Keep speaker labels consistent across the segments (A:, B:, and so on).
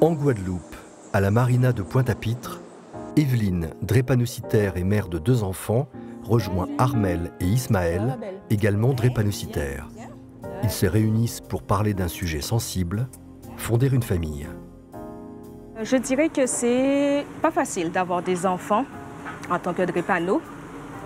A: En Guadeloupe, à la marina de Pointe-à-Pitre, Evelyne, drépanocytaire et mère de 2 enfants, rejoint Armel et Ismaël, également drépanocytaires. Ils se réunissent pour parler d'un sujet sensible, fonder une famille.
B: Je dirais que c'est pas facile d'avoir des enfants en tant que drépano.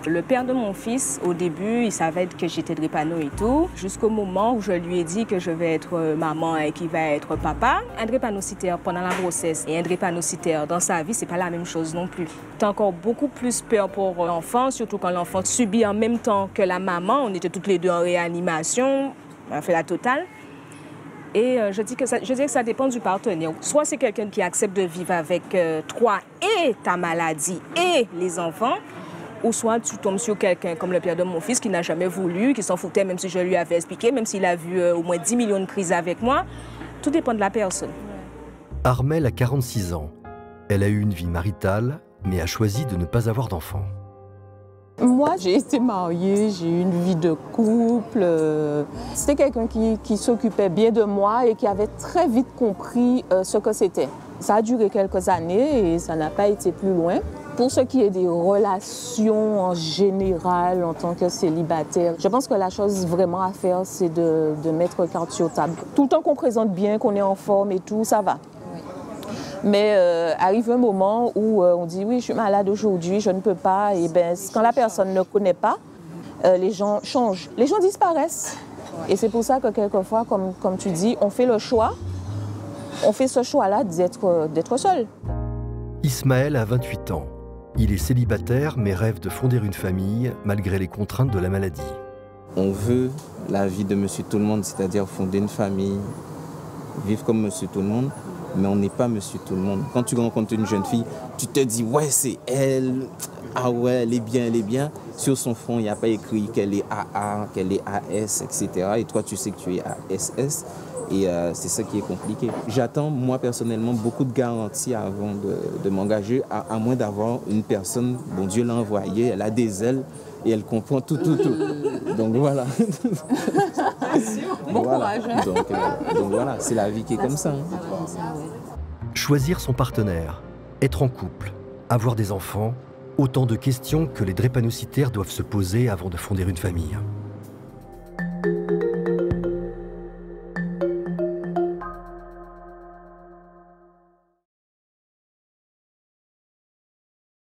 B: Le père de mon fils, au début, il savait que j'étais drépano et tout, jusqu'au moment où je lui ai dit que je vais être maman et qu'il va être papa. Un drépanocytaire pendant la grossesse et un drépanocytaire dans sa vie, c'est pas la même chose non plus. T'as encore beaucoup plus peur pour l'enfant, surtout quand l'enfant subit en même temps que la maman. On était toutes les deux en réanimation, on a fait la totale. Et je dis que ça dépend du partenaire. Soit c'est quelqu'un qui accepte de vivre avec toi et ta maladie et les enfants, ou soit tu tombes sur quelqu'un comme le père de mon fils qui n'a jamais voulu, qui s'en foutait même si je lui avais expliqué, même s'il a vu au moins 10 millions de crises avec moi. Tout dépend de la personne.
A: Armel a 46 ans. Elle a eu une vie maritale, mais a choisi de ne pas avoir d'enfants.
C: Moi, j'ai été mariée, j'ai eu une vie de couple. C'était quelqu'un qui s'occupait bien de moi et qui avait très vite compris ce que c'était. Ça a duré quelques années et ça n'a pas été plus loin. Pour ce qui est des relations en général, en tant que célibataire, je pense que la chose vraiment à faire, c'est de mettre carte sur table. Tout le temps qu'on présente bien, qu'on est en forme et tout, ça va. Mais arrive un moment où on dit « oui, je suis malade aujourd'hui, je ne peux pas ». Et ben, quand la personne ne connaît pas, les gens changent, les gens disparaissent. Et c'est pour ça que quelquefois, comme tu dis, on fait le choix, on fait ce choix-là d'être seul.
A: Ismaël a 28 ans. Il est célibataire mais rêve de fonder une famille malgré les contraintes de la maladie.
D: On veut la vie de monsieur tout le monde, c'est-à-dire fonder une famille, vivre comme monsieur tout le monde, mais on n'est pas monsieur tout le monde. Quand tu rencontres une jeune fille, tu te dis « ouais, c'est elle, ah ouais, elle est bien, elle est bien ». Sur son front, il n'y a pas écrit qu'elle est AA, qu'elle est AS, etc. Et toi, tu sais que tu es ASS. Et c'est ça qui est compliqué. J'attends, moi, personnellement, beaucoup de garanties avant de m'engager, à moins d'avoir une personne, bon Dieu l'a envoyée, elle a des ailes et elle comprend tout. Donc voilà.
C: Bon courage.
D: Donc voilà, c'est la vie qui est comme ça.
A: Choisir son partenaire, être en couple, avoir des enfants, autant de questions que les drépanocytaires doivent se poser avant de fonder une famille.